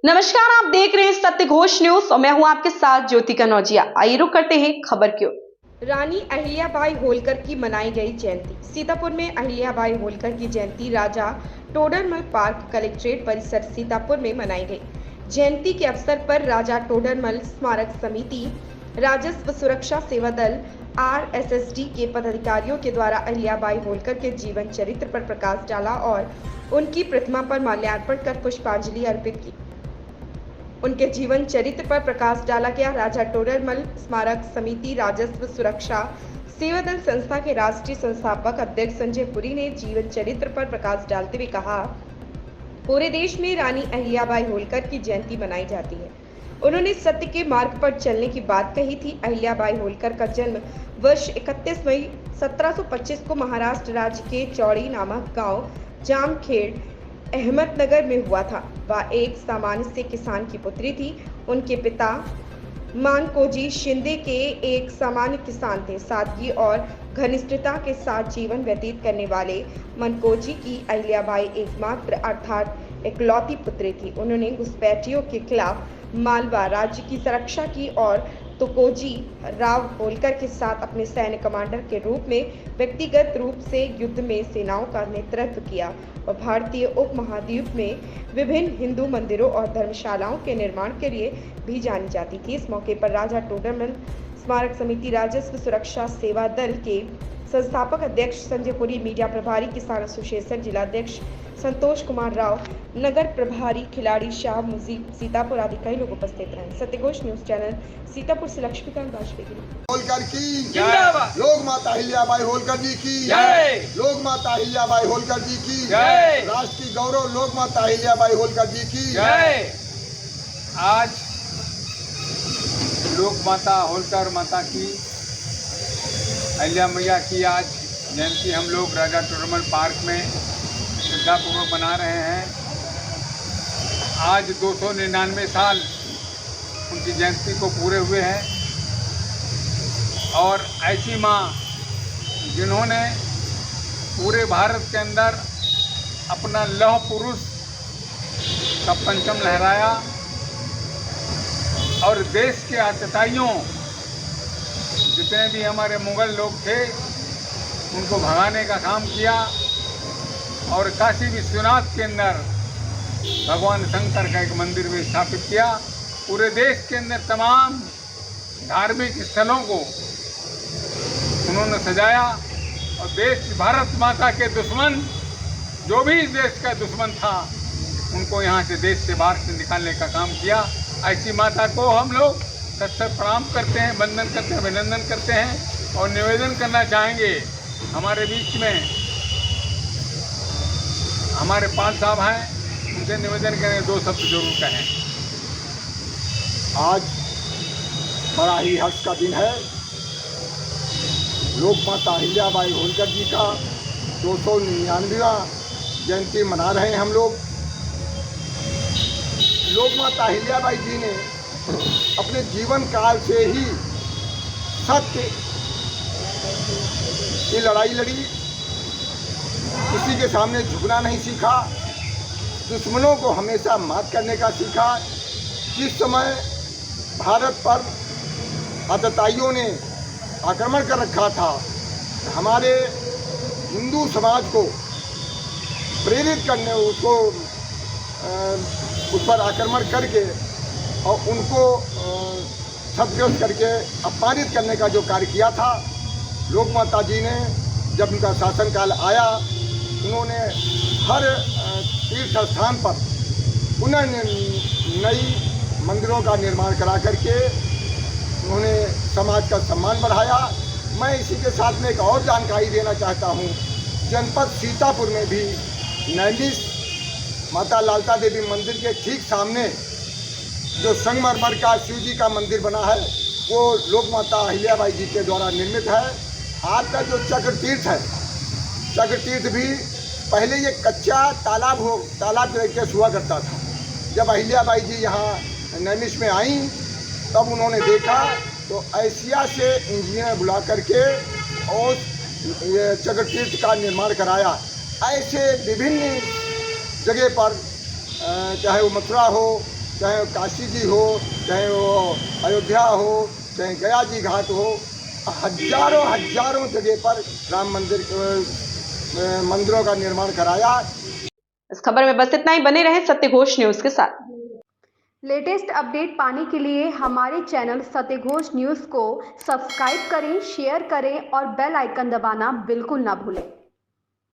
नमस्कार, आप देख रहे हैं सत्य घोष न्यूज और मैं हूं आपके साथ ज्योति कनौजिया। आइए रुक करते हैं खबर की ओर। रानी अहिल्याबाई होलकर की मनाई गई जयंती। सीतापुर में अहिल्याबाई होलकर की जयंती राजा टोडरमल पार्क कलेक्ट्रेट परिसर सीतापुर में मनाई गई। जयंती के अवसर पर राजा टोडरमल स्मारक समिति, राजस्व सुरक्षा सेवा दल, RSSD के पदाधिकारियों के द्वारा अहिल्याबाई होलकर के जीवन चरित्र पर प्रकाश डाला और उनकी प्रतिमा पर माल्यार्पण कर पुष्पांजलि अर्पित की। उनके जीवन चरित्र पर प्रकाश डाला गया। राजा टोडरमल स्मारक समिति राजस्व सुरक्षा सेवा दल संस्था के राष्ट्रीय संस्थापक अध्यक्ष संजय पुरी ने जीवन चरित्र पर प्रकाश डालते हुए कहा, पूरे देश में रानी अहिल्याबाई होलकर की जयंती मनाई जाती है। उन्होंने सत्य के मार्ग पर चलने की बात कही थी। अहिल्याबाई होलकर का जन्म वर्ष 31 मई 1725 को महाराष्ट्र राज्य के चौड़ी नामक गांव जामखेड़ अहमदनगर में हुआ था। वह एक सामान्य से किसान की पुत्री थी। उनके पिता मानकोजी शिंदे के एक सामान्य किसान थे। सादगी और घनिष्ठता के साथ जीवन व्यतीत करने वाले मनकोजी की अहिल्याबाई एकमात्र अर्थात इकलौती पुत्री थी। उन्होंने घुसपैठियों के खिलाफ मालवा राज्य की सुरक्षा की और तुकोजी राव होलकर के साथ अपने सैन्य कमांडर के रूप में व्यक्तिगत रूप से युद्ध में सेनाओं का नेतृत्व किया और भारतीय उपमहाद्वीप में विभिन्न हिंदू मंदिरों और धर्मशालाओं के निर्माण के लिए भी जानी जाती थी। इस मौके पर राजा टोडरमल स्मारक समिति राजस्व सुरक्षा सेवा दल के संस्थापक अध्यक्ष संजय पुरी, मीडिया प्रभारी किसान एसोसिएशन जिलाध्यक्ष संतोष कुमार राव, नगर प्रभारी खिलाड़ी शाह मुजीब, सीतापुर आदि कई लोग उपस्थित रहे। सत्यघोष न्यूज चैनल सीतापुर से लक्ष्मीकांत वाजपेयी होलकर की जय। लोक माता अहिल्याबाई होलकर जी की जय। लोक माता अहिल्याबाई होलकर जी की जय। राष्ट्र की गौरव लोक माता अहिल्याबाई होलकर जी की जय। आज लोक माता होलकर माता की अहिल्या मैया की आज जयंती हम लोग राजा टोडरमल पार्क में श्रद्धापूर्वक मना रहे हैं। आज 299 साल उनकी जयंती को पूरे हुए हैं और ऐसी माँ जिन्होंने पूरे भारत के अंदर अपना लौह पुरुष का परचम लहराया और देश के आतताइयों जितने भी हमारे मुगल लोग थे उनको भगाने का काम किया और काशी विश्वनाथ के अंदर भगवान शंकर का एक मंदिर भी स्थापित किया। पूरे देश के अंदर तमाम धार्मिक स्थलों को उन्होंने सजाया और देश भारत माता के दुश्मन जो भी देश का दुश्मन था उनको यहाँ से देश से बाहर से निकालने का काम किया। ऐसी माता को हम लोग सत प्रणाम करते हैं, वंदन करते हैं, अभिनंदन करते हैं और निवेदन करना चाहेंगे। हमारे बीच में हमारे पाल साहब हैं, उनसे निवेदन करें, दो शब्द जरूर कहें। आज बड़ा ही हर्ष का दिन है। लोक माता अहिल्याबाई होलकर जी का 299वां जयंती मना रहे हैं हम लोग। लोक माता अहिल्याबाई जी ने अपने जीवन काल से ही सत्य की लड़ाई लड़ी, किसी के सामने झुकना नहीं सीखा, दुश्मनों को हमेशा मात करने का सीखा। जिस समय भारत पर आतताइयों ने आक्रमण कर रखा था, हमारे हिंदू समाज को प्रेरित करने, उसको उस पर आक्रमण करके और उनको क्षतिग्रस्त करके अपमानित करने का जो कार्य किया था, लोक माता जी ने जब उनका शासनकाल आया, उन्होंने हर तीर्थ स्थान पर पुनः नई मंदिरों का निर्माण करा करके उन्होंने समाज का सम्मान बढ़ाया। मैं इसी के साथ में एक और जानकारी देना चाहता हूँ। जनपद सीतापुर में भी नैमिष माता लालता देवी मंदिर के ठीक सामने जो संगमरमर का शिव जी का मंदिर बना है, वो लोक माता अहिल्याबाई जी के द्वारा निर्मित है। आज का जो चक्र तीर्थ है, चक्र तीर्थ भी पहले ये कच्चा तालाब तरीके से हुआ करता था। जब अहिल्याबाई जी यहाँ नैमिष में आई तब उन्होंने देखा तो एशिया से इंजीनियर बुला करके और ये चक्र तीर्थ का निर्माण कराया। ऐसे विभिन्न जगह पर चाहे वो मथुरा हो, चाहे वो काशी जी हो, चाहे वो अयोध्या हो, चाहे गया जी घाट हो, हजारों जगह पर राम मंदिरों का निर्माण कराया। इस खबर में बस इतना ही। बने रहे सत्यघोष न्यूज के साथ। लेटेस्ट अपडेट पाने के लिए हमारे चैनल सत्यघोष न्यूज़ को सब्सक्राइब करें, शेयर करें और बेल आइकन दबाना बिल्कुल ना भूलें।